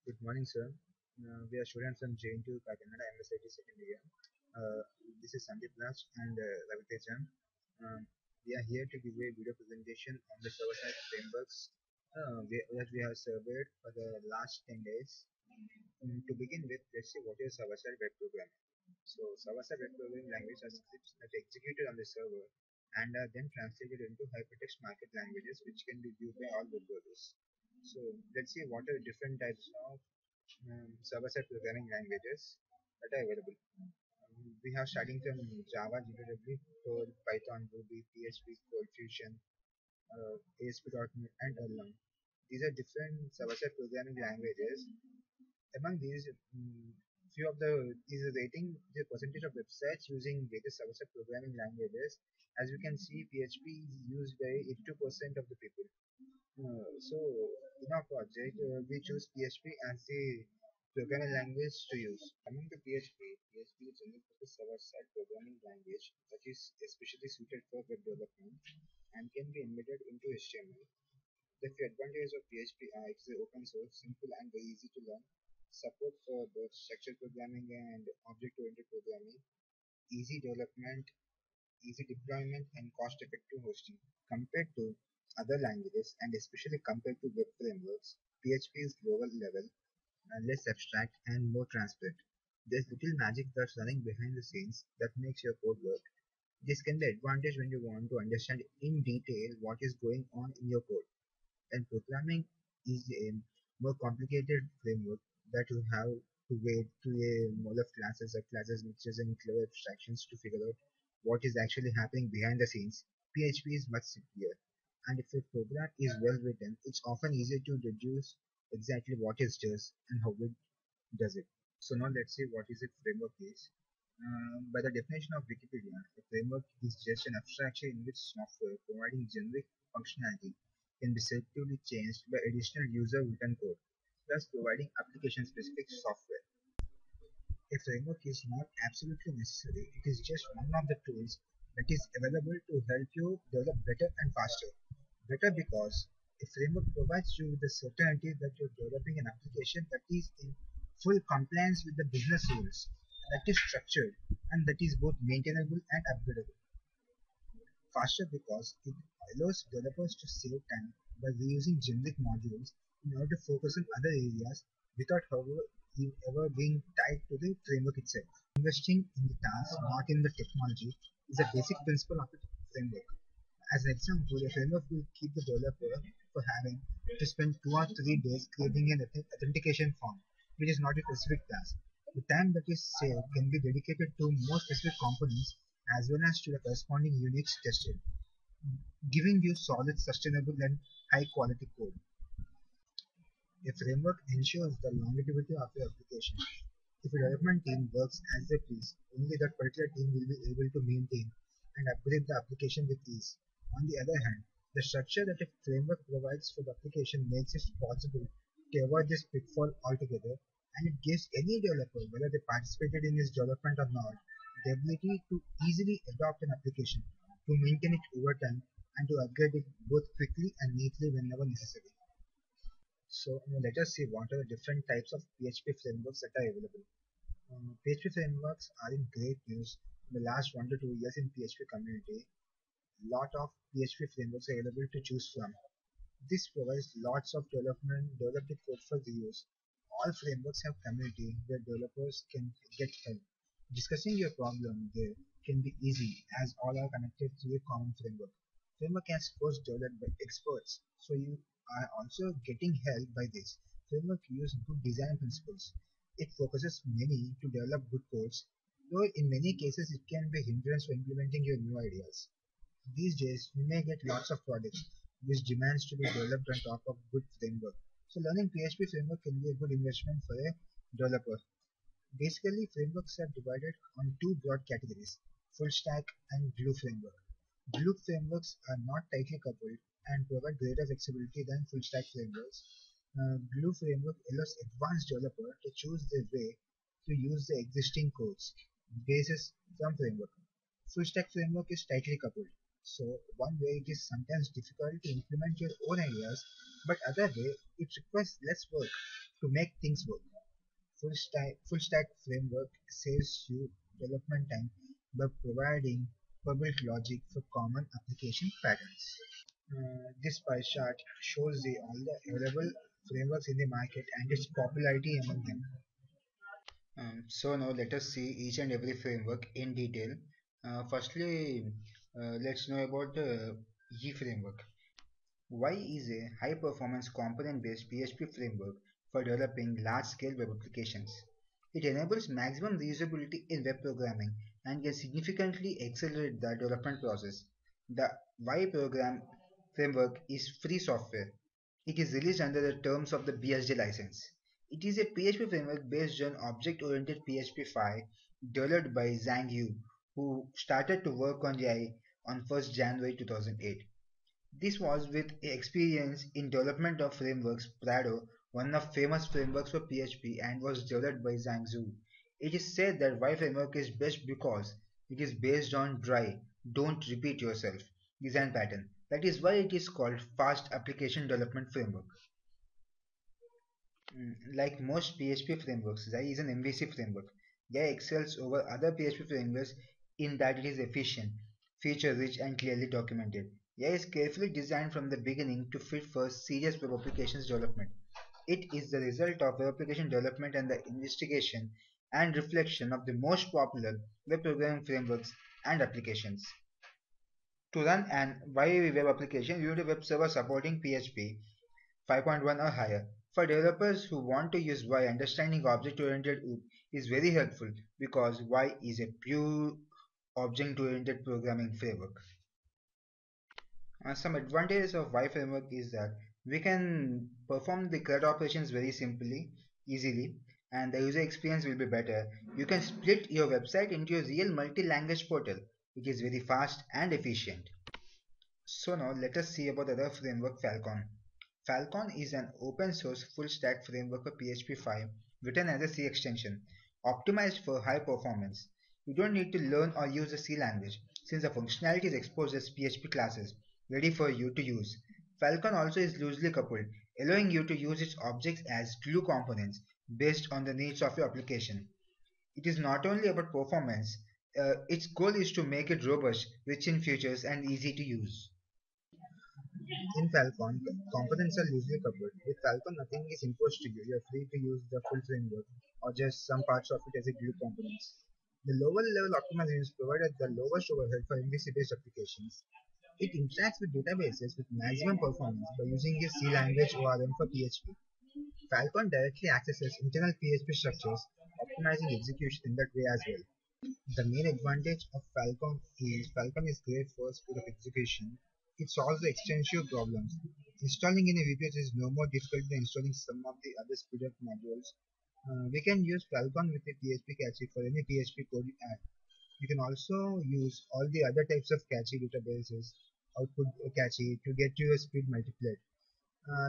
Good morning, sir. We are students from JNTU Kakinada MSIT second year. Uh, this is Sandeep Raj and Ravi Tejan. Um, we are here to give a video presentation on the server-side frameworks that we have surveyed for the last 10 days. To begin with, let's see what is server-side web programming. So, server-side web programming language are scripts that are executed on the server and are then translated into hypertext markup languages which can be viewed by all web browsers. So, let's see what are the different types of server-side programming languages that are available. We have starting from Java, JDW, Perl, Python, Ruby, PHP, Cold Fusion, ASP.NET, and Erlang. These are different server-side programming languages. Among these, few of these are rating the percentage of websites using latest server-side programming languages. As you can see, PHP is used by 82% of the people. So in our project, we choose PHP as the programming language to use. Coming to PHP, PHP is a general purpose server-side programming language that is especially suited for web development and can be embedded into HTML. The few advantages of PHP are it's open source, simple and very easy to learn, support for both structured programming and object-oriented programming, easy development, easy deployment, and cost-effective hosting. Compared to other languages, and especially compared to web frameworks, PHP is lower level, less abstract, and more transparent. There's little magic that's running behind the scenes that makes your code work. This can be an advantage when you want to understand in detail what is going on in your code. And programming is a more complicated framework that you have to wait to a model of classes or classes mixtures and clever abstractions to figure out what is actually happening behind the scenes. PHP is much simpler, and if a program is well written, it's often easier to deduce exactly what it does and how it does it. So now let's see what is a framework is. By the definition of Wikipedia, a framework is just an abstraction in which software providing generic functionality can be selectively changed by additional user-written code, thus providing application-specific software. A framework is not absolutely necessary, it is just one of the tools that is available to help you develop better and faster. Better because a framework provides you with the certainty that you're developing an application that is in full compliance with the business rules, that is structured, and that is both maintainable and upgradable. Faster because it allows developers to save time by reusing generic modules in order to focus on other areas without however ever being tied to the framework itself. Investing in the task, not in the technology, is a basic principle of the framework. As an example, a framework will keep the developer for having to spend 2 or 3 days creating an authentication form, which is not a specific task. The time that is saved can be dedicated to more specific components as well as to the corresponding units tested, giving you solid, sustainable, and high quality code. A framework ensures the longevity of your application. If a development team works as they please, only that particular team will be able to maintain and upgrade the application with ease. On the other hand, the structure that a framework provides for the application makes it possible to avoid this pitfall altogether, and it gives any developer, whether they participated in its development or not, the ability to easily adopt an application, to maintain it over time, and to upgrade it both quickly and neatly whenever necessary. So let us see what are the different types of PHP frameworks that are available. PHP frameworks are in great use in the last 1 to 2 years in PHP community. Lot of PHP frameworks are available to choose from. This provides lots of developed code for reuse. All frameworks have community where developers can get help. Discussing your problem there can be easy as all are connected to a common framework. Framework has course developed by experts, so you are also getting help by this. Framework use good design principles. It focuses many to develop good codes, though in many cases it can be a hindrance for implementing your new ideas. These days, we may get lots of projects which demands to be developed on top of good framework. So learning PHP framework can be a good investment for a developer. Basically, frameworks are divided on two broad categories, full stack and glue framework. Glue frameworks are not tightly coupled and provide greater flexibility than full stack frameworks. Glue framework allows advanced developer to choose their way to use the existing codes basis from framework. Full stack framework is tightly coupled. So one way it is sometimes difficult to implement your own ideas, but other way it requires less work. to make things work. Full stack framework saves you development time by providing public logic for common application patterns. This pie chart shows all the available frameworks in the market and its popularity among them. So now let us see each and every framework in detail. Firstly, let's know about Y framework. Y is a high-performance component-based PHP framework for developing large-scale web applications. It enables maximum reusability in web programming and can significantly accelerate the development process. The Y program framework is free software. It is released under the terms of the BSD license. It is a PHP framework based on object-oriented PHP 5 developed by Zhang Yu, who started to work on the on 1st January 2008. This was with experience in development of frameworks Prado, one of famous frameworks for PHP, and was developed by Zhang Zhu. It is said that Y framework is best because it is based on dry, don't repeat yourself design pattern. That is why it is called fast application development framework. Like most PHP frameworks, Xi is an MVC framework. Xi excels over other PHP frameworks in that it is efficient, feature-rich, and clearly documented. Xi is carefully designed from the beginning to fit for serious web applications development. It is the result of web application development and the investigation and reflection of the most popular web programming frameworks and applications. To run an YAV web application, you need a web server supporting PHP 5.1 or higher. For developers who want to use Y, understanding object-oriented OOP is very helpful because Y is a pure object-oriented programming framework. Some advantages of Y framework is that we can perform the CRUD operations very simply, easily, and the user experience will be better. You can split your website into a real multi-language portal, which is very fast and efficient. So now let us see about the other framework, Falcon. Falcon is an open source full stack framework for PHP 5 written as a C extension, optimized for high performance. You don't need to learn or use the C language since the functionality is exposed as PHP classes, ready for you to use. Falcon also is loosely coupled, allowing you to use its objects as glue components based on the needs of your application. It is not only about performance, its goal is to make it robust, rich in features, and easy to use. In Falcon, components are loosely coupled. With Falcon, nothing is imposed to you. You are free to use the full framework or just some parts of it as a glue components. The lower level optimizations provided the lowest overhead for MVC-based applications. It interacts with databases with maximum performance by using a C language ORM for PHP. Falcon directly accesses internal PHP structures, optimizing execution in that way as well. The main advantage of Falcon is great for speed of execution. It solves the extensive problems. Installing any VPS is no more difficult than installing some of the other speedup modules. We can use Falcon with a PHP cache for any PHP code you add. You can also use all the other types of cache databases, output cache to get your speed multiplied.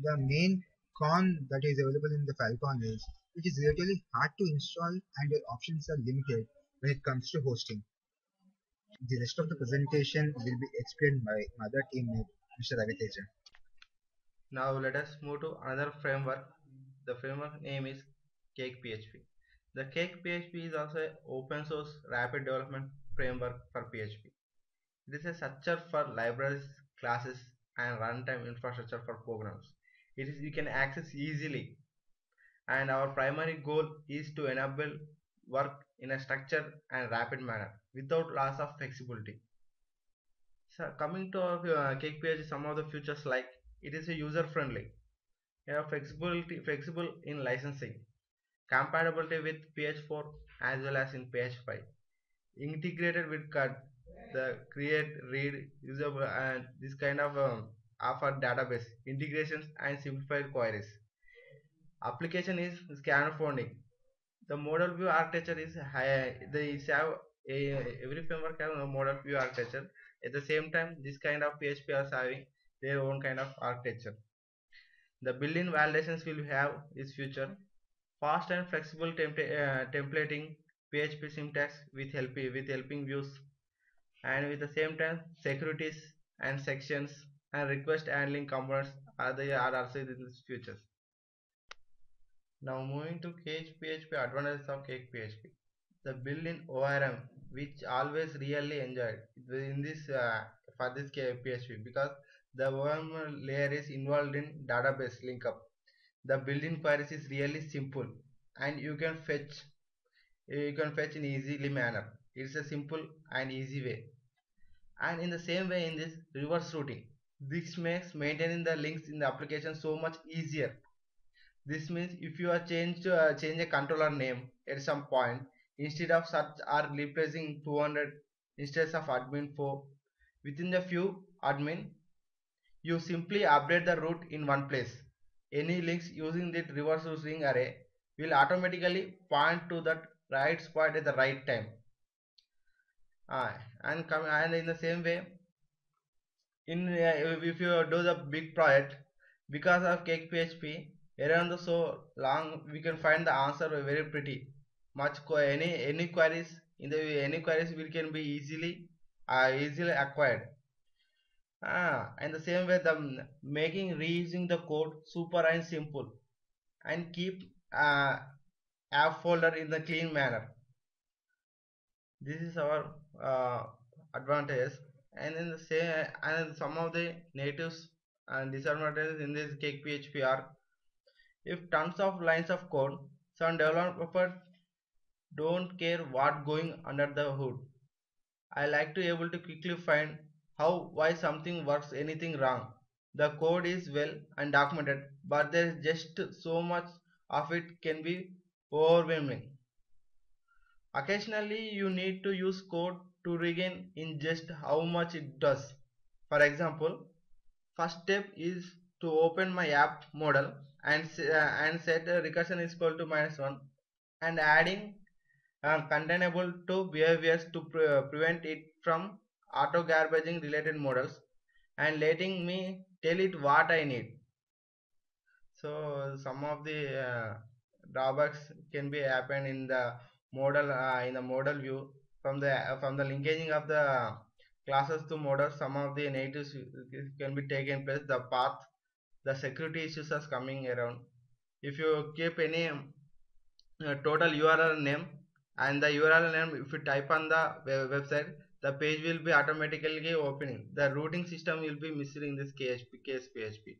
The main con that is available in the Falcon is it is relatively hard to install and your options are limited when it comes to hosting. The rest of the presentation will be explained by my other teammate, Mr. Raviteja. Now let us move to another framework. The framework name is Cake PHP. The Cake PHP is also an open source rapid development framework for PHP. It is a structure for libraries, classes, and runtime infrastructure for programs. You can access easily, and our primary goal is to enable work in a structured and rapid manner without loss of flexibility. So coming to our Cake PHP, some of the features like it is a user friendly, flexible in licensing, compatibility with PH4 as well as in PH5, integrated with CUD, the create, read, usable, and this kind of offer database integrations and simplified queries. Application is scaffolding. The model view architecture is high. They have every framework have a model view architecture. At the same time, this kind of PHP are having their own kind of architecture. The built-in validations will have is future fast and flexible templating PHP syntax with helping views, and with the same time securities and sections and request handling components are also in this features. Now moving to Cage PHP, advantages of Cake PHP. The built-in ORM, which always really enjoyed in this for this PHP, because the ORM layer is involved in database linkup. The built-in queries is really simple, and you can fetch in easily manner. It's a simple and easy way. And in the same way, in this reverse routing, this makes maintaining the links in the application so much easier. This means if you are change a controller name at some point, instead of such are replacing 200 instead of admin 4 within the few admin, you simply update the root in one place. Any links using the reverse routing array will automatically point to that right spot at the right time. And in the same way, if you do the big project, because of cake php around the so long, we can find the answer very pretty much. Any queries in the any queries will can be easily acquired. And the same way, the making reusing the code super and simple, and keep app folder in the clean manner. This is our advantage. And in the same, and some of the negatives and disadvantages in this cake php are, if tons of lines of code, some developers don't care what going under the hood. I like to able to quickly find how why something works anything wrong. The code is well and documented, but there is just so much of it can be overwhelming. Occasionally, you need to use code to regain in just how much it does. For example, first step is to open my app model and set recursion is equal to -1, and adding containable to behaviors to prevent it from auto garbaging related models, and letting me tell it what I need. So some of the drawbacks can be happen in the model view. From the linkaging of the classes to models, some of the natives can be taken place. The path, the security issues are coming around. If you keep any total URL name, and the URL name, if you type on the website, the page will be automatically opening. The routing system will be missing in this case PHP.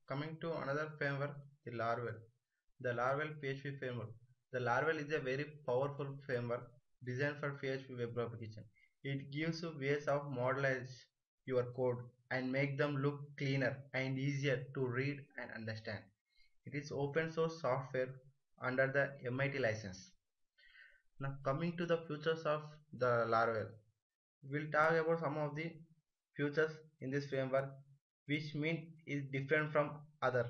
Coming to another framework, the Laravel. The Laravel PHP framework. The Laravel is a very powerful framework designed for PHP web application. It gives you ways of modelize your code and make them look cleaner and easier to read and understand. It is open source software under the MIT license. Now coming to the features of the Laravel, we'll talk about some of the features in this framework which mean is different from other.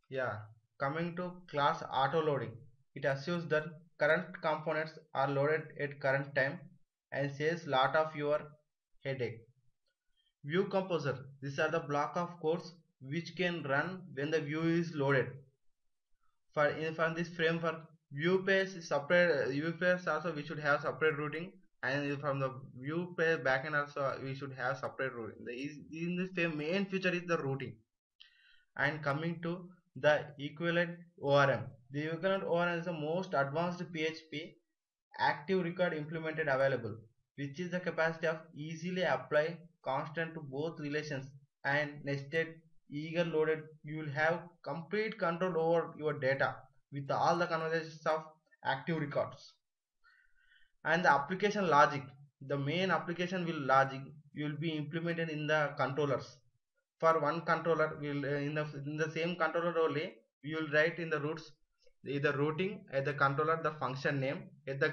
Yeah, coming to class auto loading, it assumes that current components are loaded at current time and saves lot of your headache. View composer, these are the block of codes which can run when the view is loaded. From this framework, view page is separate. View page also we should have separate routing, and from the view page backend also we should have separate routing. In this main feature is the routing. And coming to the equivalent ORM, the equivalent ORM is the most advanced PHP active record implemented available, which is the capacity of easily apply constant to both relations and nested eager loaded. You will have complete control over your data with all the conversations of active records. And the application logic, the main application will logic will be implemented in the controllers. For one controller, will in the same controller only we will write in the roots the routing at the controller, the function name at the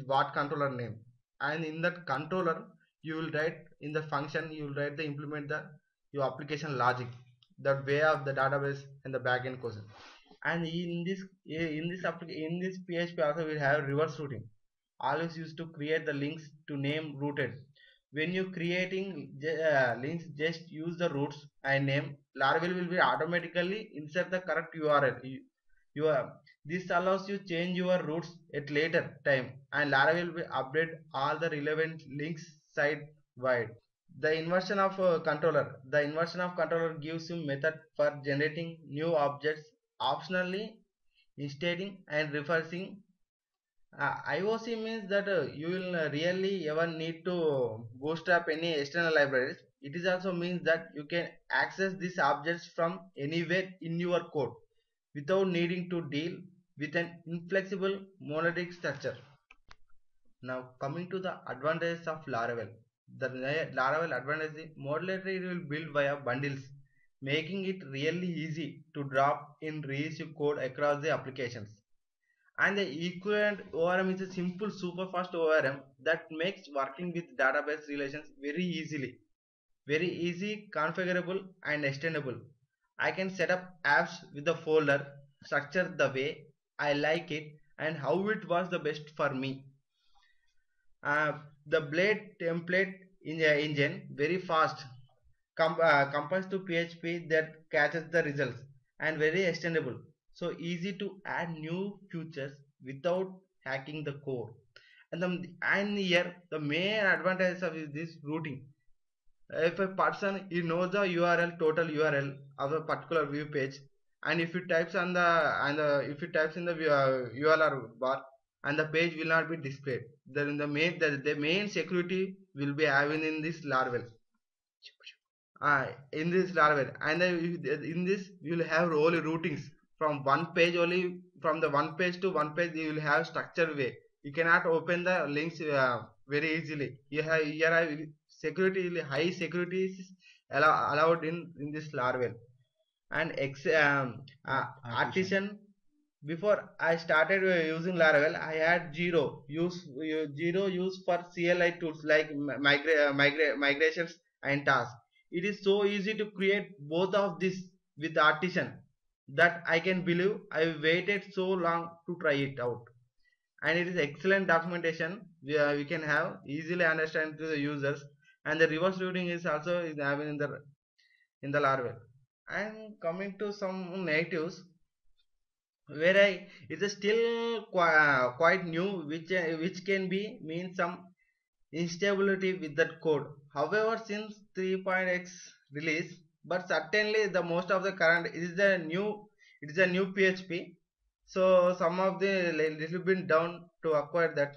what controller name, and in that controller you will write in the function, you will write the implement the your application logic, the way of the database and the backend question. And in this PHP also we have reverse routing, always used to create the links to name rooted. When you creating links, just use the roots and name. Laravel will be automatically insert the correct URL. This allows you change your roots at later time, and Laravel will update all the relevant links side wide. The inversion of controller gives you method for generating new objects optionally, instating and reversing. IOC means that you will really ever need to bootstrap any external libraries. It is also means that you can access these objects from anywhere in your code without needing to deal with an inflexible monolithic structure. Now coming to the advantages of Laravel. The Laravel advantage is modularity will build via bundles, making it really easy to drop in reissue code across the applications. And the equivalent ORM is a simple super fast ORM that makes working with database relations very easy, configurable and extendable. I can set up apps with the folder structure the way I like it and how it was the best for me. uh, the blade template in the engine very fast compares to PHP that catches the results and very extendable, so easy to add new features without hacking the core. And here the main advantage of is this routing. If a person he knows the URL total URL of a particular view page, and if he types on the if he types in the URL bar, and the page will not be displayed, then the main security will be having in this Laravel. In this Laravel, and in this you will have only routings from one page only. From the one page to one page you will have structured way. You cannot open the links very easily. You have here security, high security is allowed in this Laravel. And Artisan. artisan, before I started using Laravel, I had zero use for CLI tools like migrations and tasks. It is so easy to create both of this with Artisan that I can believe I waited so long to try it out. And it is excellent documentation we can have easily understand to the users, and the reverse routing is also is having in the Laravel. And coming to some natives, where it is still quite new, which can be mean some instability with that code. However, since 3.x release, but certainly the most of the current it is a new PHP, so some of the little bit down to acquire that.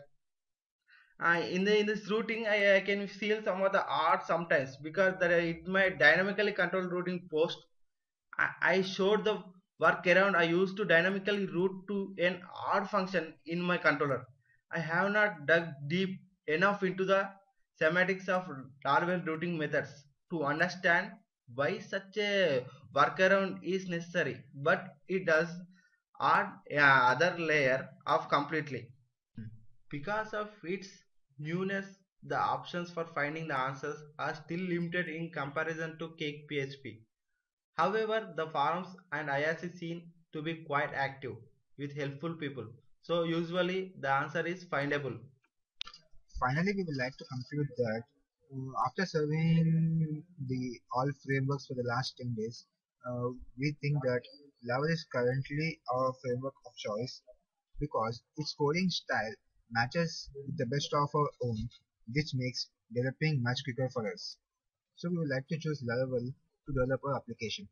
In this routing, I can feel some of the art sometimes because it might dynamically control routing post. I showed the workaround I used to dynamically route to an odd function in my controller. I have not dug deep enough into the semantics of Laravel routing methods to understand why such a workaround is necessary, but it does add other layer of completely. Because of its newness, the options for finding the answers are still limited in comparison to Cake PHP. However, the forums and IRC seem to be quite active with helpful people. So usually the answer is findable. Finally, we would like to conclude that after surveying the all frameworks for the last 10 days, we think that Laravel is currently our framework of choice because its coding style matches with the best of our own, which makes developing much quicker for us. So we would like to choose Laravel to develop our application.